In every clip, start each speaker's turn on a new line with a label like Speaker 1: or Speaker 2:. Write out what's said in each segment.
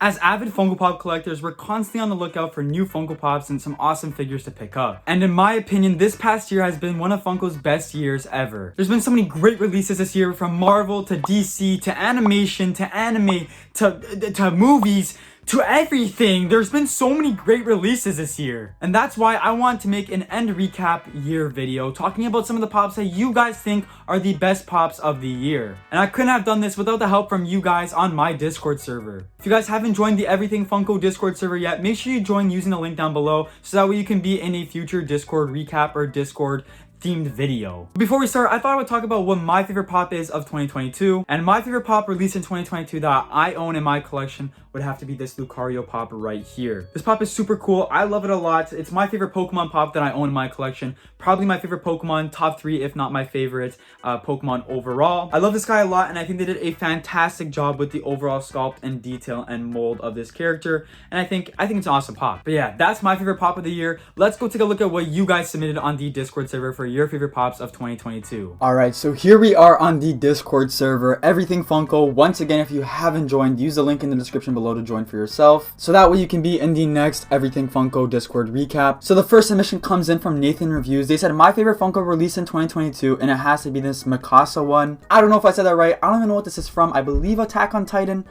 Speaker 1: As avid Funko Pop collectors, we're constantly on the lookout for new Funko Pops and some awesome figures to pick up. And in my opinion, this past year has been one of Funko's best years ever. There's been so many great releases this year, from Marvel to DC to animation to anime to movies to everything. There's been so many great releases this year. And that's why I want to make an end recap year video talking about some of the pops that you guys think are the best pops of the year. And I couldn't have done this without the help from you guys on my Discord server. If you guys haven't joined the Everything Funko Discord server yet, make sure you join using the link down below so that way you can be in a future Discord recap or Discord themed video. Before we start, I thought I would talk about what my favorite pop is of 2022, and my favorite pop released in 2022 that I own in my collection would have to be this Lucario pop right here. This pop is super cool. I love it a lot. It's my favorite Pokemon pop that I own in my collection. Probably my favorite Pokemon, top 3 if not my favorite Pokemon overall. I love this guy a lot, and I think they did a fantastic job with the overall sculpt and detail and mold of this character, and I think it's an awesome pop. But yeah, that's my favorite pop of the year. Let's go take a look at what you guys submitted on the Discord server for your favorite pops of 2022. Alright, so here we are on the Discord server, Everything Funko. Once again, if you haven't joined, use the link in the description below to join for yourself, so that way you can be in the next Everything Funko Discord recap. So the first submission comes in from Nathan Reviews. They said, my favorite Funko released in 2022, and it has to be this Mikasa one. I don't know if I said that right. I don't even know what this is from. I believe Attack on Titan.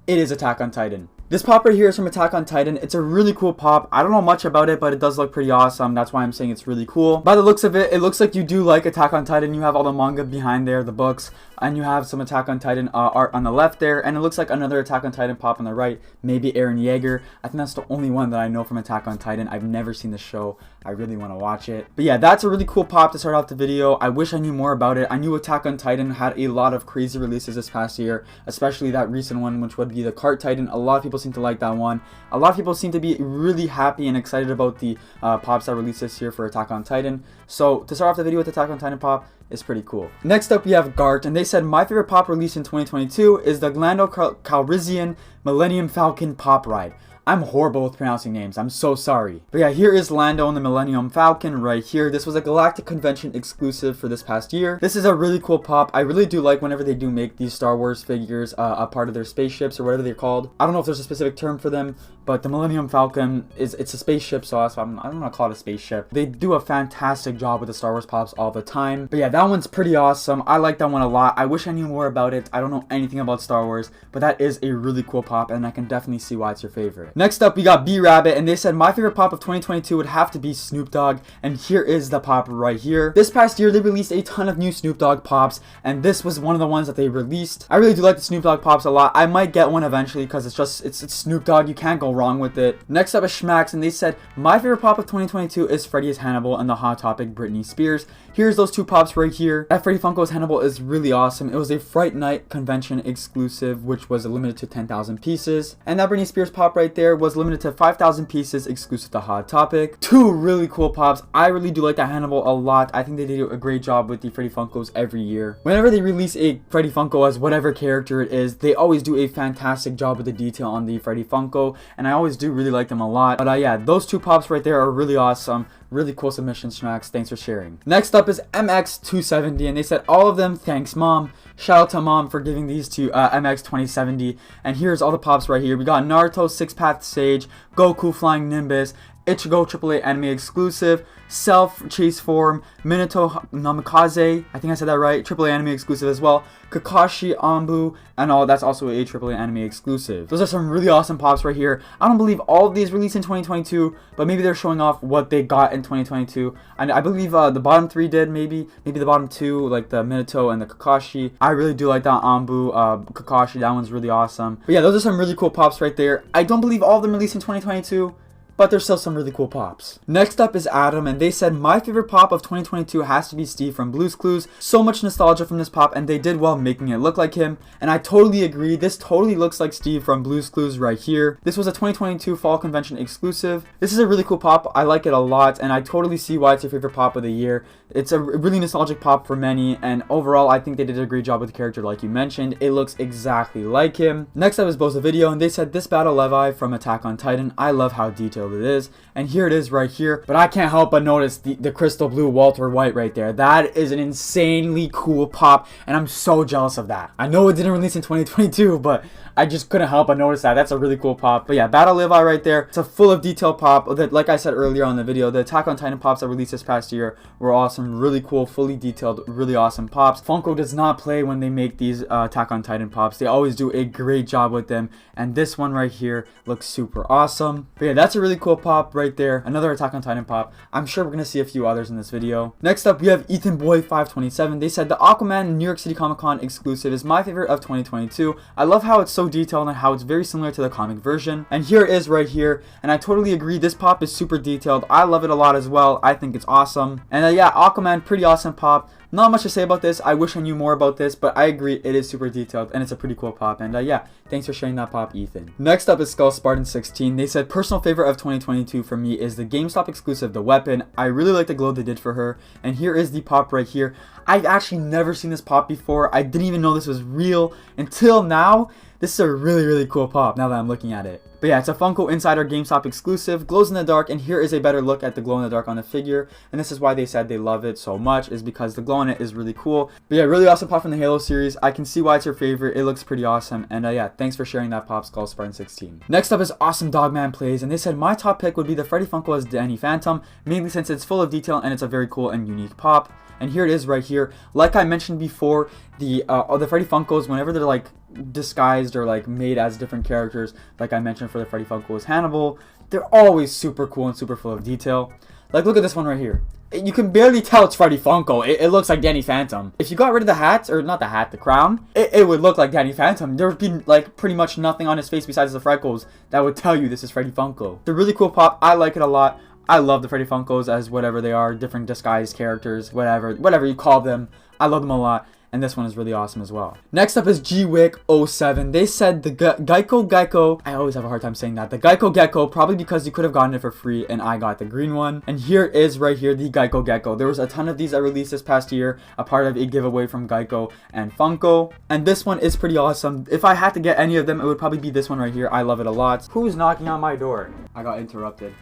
Speaker 1: It is Attack on Titan. This pop right here is from Attack on Titan. It's a really cool pop. I don't know much about it, but it does look pretty awesome. That's why I'm saying it's really cool. By the looks of it, it looks like you do like Attack on Titan. You have all the manga behind there, the books, and you have some Attack on Titan art on the left there, and it looks like another Attack on Titan pop on the right, maybe Eren Yeager. I think that's the only one that I know from Attack on Titan. I've never seen the show. I really want to watch it. But yeah, that's a really cool pop to start off the video. I wish I knew more about it. I knew Attack on Titan had a lot of crazy releases this past year, especially that recent one, which would be the Cart Titan. A lot of people seem to like that one. A lot of people seem to be really happy and excited about the pops that released this year for Attack on Titan. So to start off the video with Attack on Titan pop is pretty cool. Next up we have Gart, and they said, my favorite pop released in 2022 is the Lando Calrissian Millennium Falcon pop ride. I'm horrible with pronouncing names. I'm so sorry. But yeah, here is Lando and the Millennium Falcon right here. This was a Galactic Convention exclusive for this past year. This is a really cool pop. I really do like whenever they do make these Star Wars figures a part of their spaceships or whatever they're called. I don't know if there's a specific term for them, but the Millennium Falcon it's a spaceship, so I'm gonna call it a spaceship. They do a fantastic job with the Star Wars pops all the time. But yeah, that one's pretty awesome. I like that one a lot. I wish I knew more about it. I don't know anything about Star Wars, but that is a really cool pop, and I can definitely see why it's your favorite. Next up, we got BRabbit, and they said, my favorite pop of 2022 would have to be Snoop Dogg, and here is the pop right here. This past year, they released a ton of new Snoop Dogg pops, and this was one of the ones that they released. I really do like the Snoop Dogg pops a lot. I might get one eventually because it's Snoop Dogg. You can't go wrong with it. Next up is Schmax, and they said, my favorite pop of 2022 is Freddy's Hannibal and the Hot Topic Britney Spears. Here's those two pops right here. That Freddy Funko's Hannibal is really awesome. It was a Fright Night convention exclusive, which was limited to 10,000 pieces. And that Britney Spears pop right there was limited to 5,000 pieces exclusive to Hot Topic. Two really cool pops. I really do like that Hannibal a lot. I think they do a great job with the Freddy Funkos every year. Whenever they release a Freddy Funko as whatever character it is, they always do a fantastic job with the detail on the Freddy Funko, and I always do really like them a lot. But yeah, those two pops right there are really awesome. Really cool submission, Schmax. Thanks for sharing. Next up is MX270, and they said, all of them, thanks mom. Shout out to mom for giving these to MX2070. And here's all the pops right here. We got Naruto, Six Path Sage, Goku Flying Nimbus, Ichigo AAA Anime exclusive, Self Chase Form, Minato Namikaze, I think I said that right, AAA Anime exclusive as well, Kakashi Ambu, and all that's also a AAA Anime exclusive. Those are some really awesome pops right here. I don't believe all of these released in 2022, but maybe they're showing off what they got in 2022. And I believe the bottom 3 did, maybe the bottom 2, like the Minato and the Kakashi. I really do like that Ambu, Kakashi, that one's really awesome. But yeah, those are some really cool pops right there. I don't believe all of them released in 2022, but there's still some really cool pops. Next up is Adam, and they said, my favorite pop of 2022 has to be Steve from Blue's Clues. So much nostalgia from this pop, and they did well making it look like him, and I totally agree. This totally looks like Steve from Blue's Clues right here. This was a 2022 fall convention exclusive. This is a really cool pop. I like it a lot, and I totally see why it's your favorite pop of the year. It's a really nostalgic pop for many, and overall I think they did a great job with the character like you mentioned. It looks exactly like him. Next up is Boza Video, and they said, this Battle Levi from Attack on Titan. I love how detailed detailed it is. And here it is right here. But I can't help but notice the crystal blue Walter White right there. That is an insanely cool pop, and I'm so jealous of that. I know it didn't release in 2022, but I just couldn't help but notice that. That's a really cool pop. But yeah, Battle Levi right there. It's a full of detail pop. That, like I said earlier on the video, the Attack on Titan pops that released this past year were awesome. Really cool, fully detailed, really awesome pops. Funko does not play when they make these Attack on Titan pops. They always do a great job with them. And this one right here looks super awesome. But yeah, that's a really cool pop right there. Another Attack on Titan pop. I'm sure we're going to see a few others in this video. Next up, we have Ethan Boy 527. They said the Aquaman New York City Comic Con exclusive is my favorite of 2022. I love how it's so detailed and how it's very similar to the comic version. And here it is right here. And I totally agree. This pop is super detailed. I love it a lot as well. I think it's awesome. And yeah, Aquaman, pretty awesome pop. Not much to say about this. I wish I knew more about this, but I agree it is super detailed and it's a pretty cool pop. And yeah, thanks for sharing that pop, Ethan. Next up is Skull Spartan 16. They said personal favorite of 2022 for me is the GameStop exclusive, the weapon. I really like the glow they did for her. And here is the pop right here. I've actually never seen this pop before. I didn't even know this was real until now. This is a really, really cool pop now that I'm looking at it. But yeah, it's a Funko Insider GameStop exclusive, glows in the dark, and here is a better look at the glow in the dark on the figure. And this is why they said they love it so much, is because the glow on it is really cool. But yeah, really awesome pop from the Halo series. I can see why it's your favorite. It looks pretty awesome. And yeah, thanks for sharing that pop, Skull Spartan 16. Next up is Awesome Dogman Plays, and they said my top pick would be the Freddy Funko as Danny Phantom, mainly since it's full of detail and it's a very cool and unique pop. And here it is right here. Like I mentioned before, the Freddy Funkos, whenever they're like disguised or like made as different characters, like I mentioned for the Freddy Funkos Hannibal, they're always super cool and super full of detail. Like look at this one right here. You can barely tell it's Freddy Funko. It looks like Danny Phantom. If you got rid of the hat, or not the hat, the crown, it would look like Danny Phantom. There would be like pretty much nothing on his face besides the freckles that would tell you this is Freddy Funko. It's a really cool pop. I like it a lot. I love the Freddy Funkos as whatever they are, different disguised characters, whatever you call them. I love them a lot, and this one is really awesome as well. Next up is GWick07. They said the Geico Gecko, I always have a hard time saying that, the Geico Gecko, probably because you could have gotten it for free, and I got the green one. And here is right here, the Geico Gecko. There was a ton of these that released this past year, a part of a giveaway from Geico and Funko, and this one is pretty awesome. If I had to get any of them, it would probably be this one right here. I love it a lot. Who's knocking on my door? I got interrupted.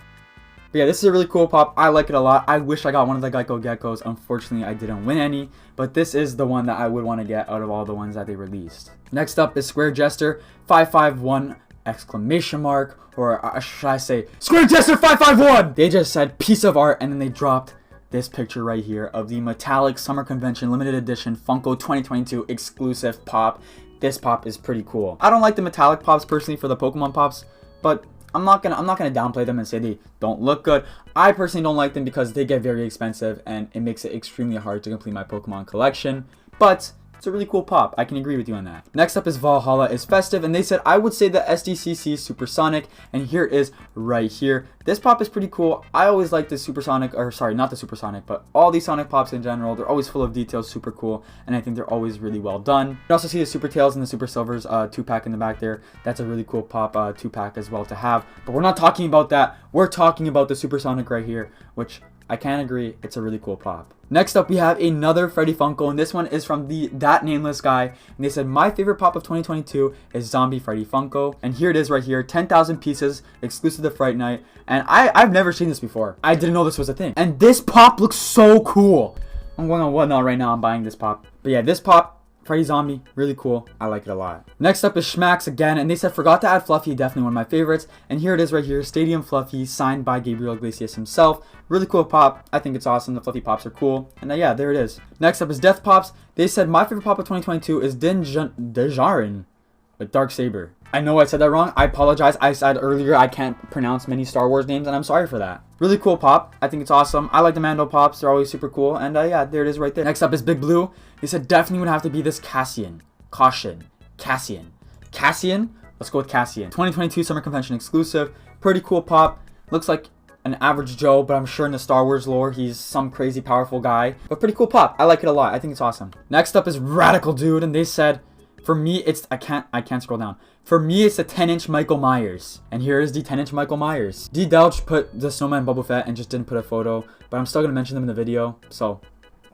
Speaker 1: But yeah, this is a really cool pop. I like it a lot. I wish I got one of the Geico Geckos. Unfortunately, I didn't win any. But this is the one that I would want to get out of all the ones that they released. Next up is Square Jester 551 exclamation mark. Or should I say Square Jester 551! They just said piece of art and then they dropped this picture right here of the metallic Summer Convention limited edition Funko 2022 exclusive pop. This pop is pretty cool. I don't like the metallic pops personally for the Pokemon pops, but I'm not gonna downplay them and say they don't look good. I personally don't like them because they get very expensive and it makes it extremely hard to complete my Pokemon collection. But it's a really cool pop. I can agree with you on that. Next up is Valhalla is Festive, and they said I would say the SDCC Supersonic, and here it is right here. This pop is pretty cool. I always like the Supersonic, or sorry, not the Supersonic, but all these Sonic pops in general. They're always full of details, super cool, and I think they're always really well done. You also see the Super Tails and the Super Silvers 2-pack in the back there. That's a really cool pop 2-pack as well to have. But we're not talking about that. We're talking about the Supersonic right here, which I can agree, it's a really cool pop. Next up, we have another Freddy Funko, and this one is from That Nameless Guy. And they said, my favorite pop of 2022 is Zombie Freddy Funko. And here it is right here, 10,000 pieces, exclusive to Fright Night. And I've never seen this before. I didn't know this was a thing. And this pop looks so cool. I'm going on Whatnot right now, I'm buying this pop. But yeah, this pop, Freddy Zombie, really cool. I like it a lot. Next up is Schmax again, and they said forgot to add Fluffy, definitely one of my favorites. And here it is right here, Stadium Fluffy, signed by Gabriel Iglesias himself. Really cool pop. I think it's awesome. The Fluffy pops are cool. And yeah, there it is. Next up is Death Pops. They said my favorite pop of 2022 is Dejarin with Darksaber. I know I said that wrong. I apologize. I said earlier I can't pronounce many Star Wars names, and I'm sorry for that. Really cool pop. I think it's awesome. I like the Mando pops. They're always super cool. And yeah, there it is right there. Next up is Big Blue. They said definitely would have to be this Cassian. Cassian. Let's go with Cassian. 2022 Summer Convention exclusive. Pretty cool pop. Looks like an average Joe, but I'm sure in the Star Wars lore, he's some crazy powerful guy. But pretty cool pop. I like it a lot. I think it's awesome. Next up is Radical Dude, and they said, for me, it's, I can't scroll down. For me, it's a 10-inch Michael Myers. And here is the 10-inch Michael Myers. D-Delch put the Snowman Boba Fett and just didn't put a photo, but I'm still going to mention them in the video. So,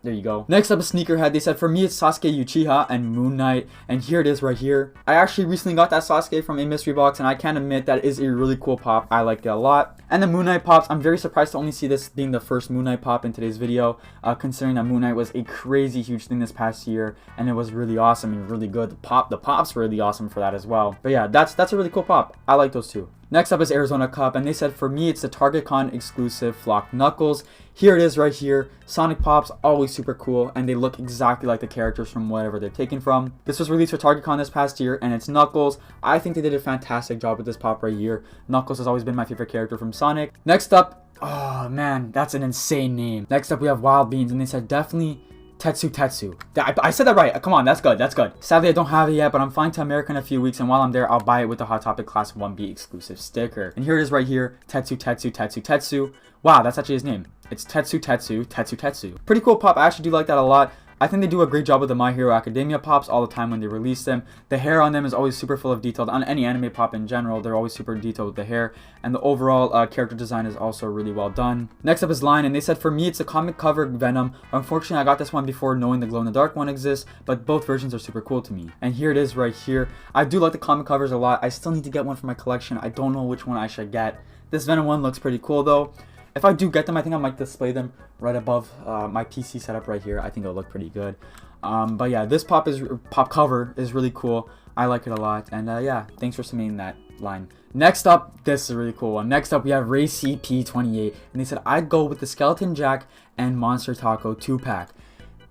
Speaker 1: there you go. Next up is Sneakerhead. They said, for me, it's Sasuke Uchiha and Moon Knight. And here it is right here. I actually recently got that Sasuke from a mystery box, and I can admit that is a really cool pop. I liked it a lot. And the Moon Knight pops, I'm very surprised to only see this being the first Moon Knight pop in today's video, considering that Moon Knight was a crazy huge thing this past year, and it was really awesome and really good. The pops were really awesome for that as well. But yeah, that's a really cool pop. I like those two. Next up is Arizona Cup, and they said, for me, it's the Target Con exclusive Flock Knuckles. Here it is right here. Sonic pops, always super cool, and they look exactly like the characters from whatever they're taken from. This was released for Target Con this past year, and it's Knuckles. I think they did a fantastic job with this pop right here. Knuckles has always been my favorite character from Sonic. Next up, oh man, that's an insane name. Next up, we have Wild Beans, and they said definitely Tetsu. I said that right. Come on, that's good. Sadly, I don't have it yet, but I'm flying to America in a few weeks, and while I'm there, I'll buy it with the Hot Topic Class 1B exclusive sticker. And here it is right here. Tetsu. Wow, that's actually his name. It's Tetsu. Pretty cool pop. I actually do like that a lot. I think they do a great job with the My Hero Academia pops all the time when they release them. The hair on them is always super full of detail. On any anime pop in general, they're always super detailed with the hair. And the overall character design is also really well done. Next up is Line, and they said, for me, it's a comic cover Venom. Unfortunately, I got this one before knowing the glow-in-the-dark one exists, but both versions are super cool to me. And here it is right here. I do like the comic covers a lot. I still need to get one for my collection. I don't know which one I should get. This Venom one looks pretty cool, though. If I do get them, I think I might display them right above my PC setup right here. I think it'll look pretty good. But yeah, this pop cover is really cool. I like it a lot. And yeah, thanks for submitting that line. Next up, this is a really cool one. Next up, we have Raceseat P28. And they said, I'd go with the Skeleton Jack and Monster Taco 2-pack.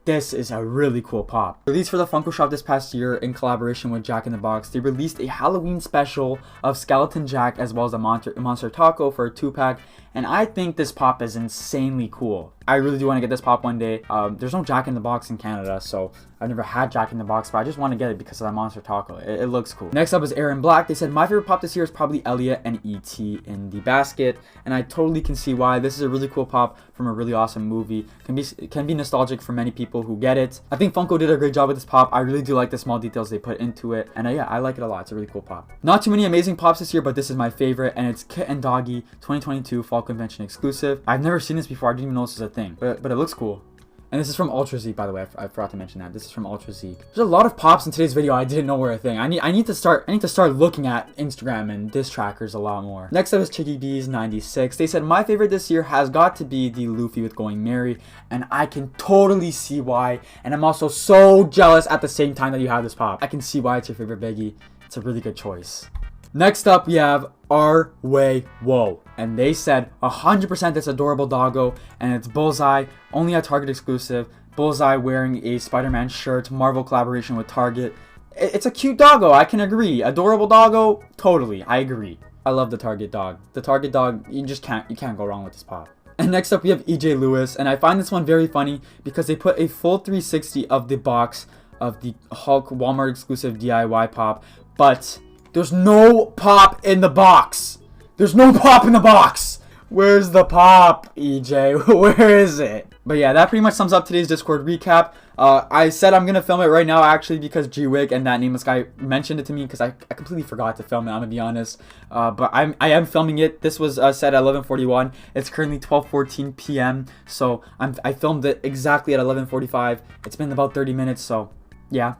Speaker 1: This is a really cool pop. Released for the Funko Shop this past year in collaboration with Jack in the Box, they released a Halloween special of Skeleton Jack as well as a Monster Taco for a 2-pack, and I think this pop is insanely cool. I really do want to get this pop one day. There's no Jack in the Box in Canada, so I've never had Jack in the Box, but I just want to get it because of that Monster Taco. It looks cool. Next up is Aaron Black. They said, my favorite pop this year is probably Elliot and E.T. in the basket, and I totally can see why. This is a really cool pop from a really awesome movie. Can be nostalgic for many people who get it. I think Funko did a great job with this pop. I really do like the small details they put into it, and yeah, I like it a lot. It's a really cool pop. Not too many amazing pops this year, but this is my favorite, and it's Kit and Doggy 2022 Fall Convention exclusive. I've never seen this before. I didn't even know this was a thing, but it looks cool. And this is from Ultra Zeke, by the way. I forgot to mention that. This is from Ultra Zeke. There's a lot of pops in today's video I didn't know were a thing. I need to start looking at Instagram and diss trackers a lot more. Next up is Chicky Bees 96. They said, my favorite this year has got to be the Luffy with Going Merry, and I can totally see why. And I'm also so jealous at the same time that you have this pop. I can see why it's your favorite Biggie. It's a really good choice. Next up, we have Our Way Whoa, and they said 100% this adorable doggo, and it's Bullseye, only a Target exclusive. Bullseye wearing a Spider-Man shirt, Marvel collaboration with Target. It's a cute doggo, I can agree. Adorable doggo, totally, I agree. I love the Target dog. The Target dog, you can't go wrong with this pop. And next up, we have EJ Lewis, and I find this one very funny because they put a full 360 of the box of the Hulk Walmart exclusive DIY pop, but there's no pop in the box. There's no pop in the box. Where's the pop, EJ? Where is it? But yeah, that pretty much sums up today's Discord recap. I said I'm going to film it right now actually because G-Wig and that nameless guy mentioned it to me because I completely forgot to film it, I'm going to be honest. But I am filming it. This was set at 11:41. It's currently 12:14 p.m. So I filmed it exactly at 11:45. It's been about 30 minutes, so yeah.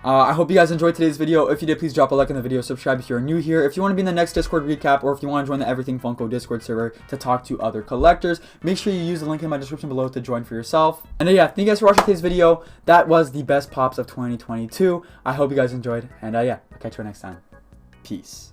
Speaker 1: I hope you guys enjoyed today's video. If you did, please drop a like in the video, subscribe if you're new here. If you want to be in the next Discord recap, or if you want to join the Everything Funko Discord server to talk to other collectors, make sure you use the link in my description below to join for yourself. And yeah, thank you guys for watching today's video. That was the best pops of 2022. I hope you guys enjoyed, and yeah, I'll catch you next time. Peace.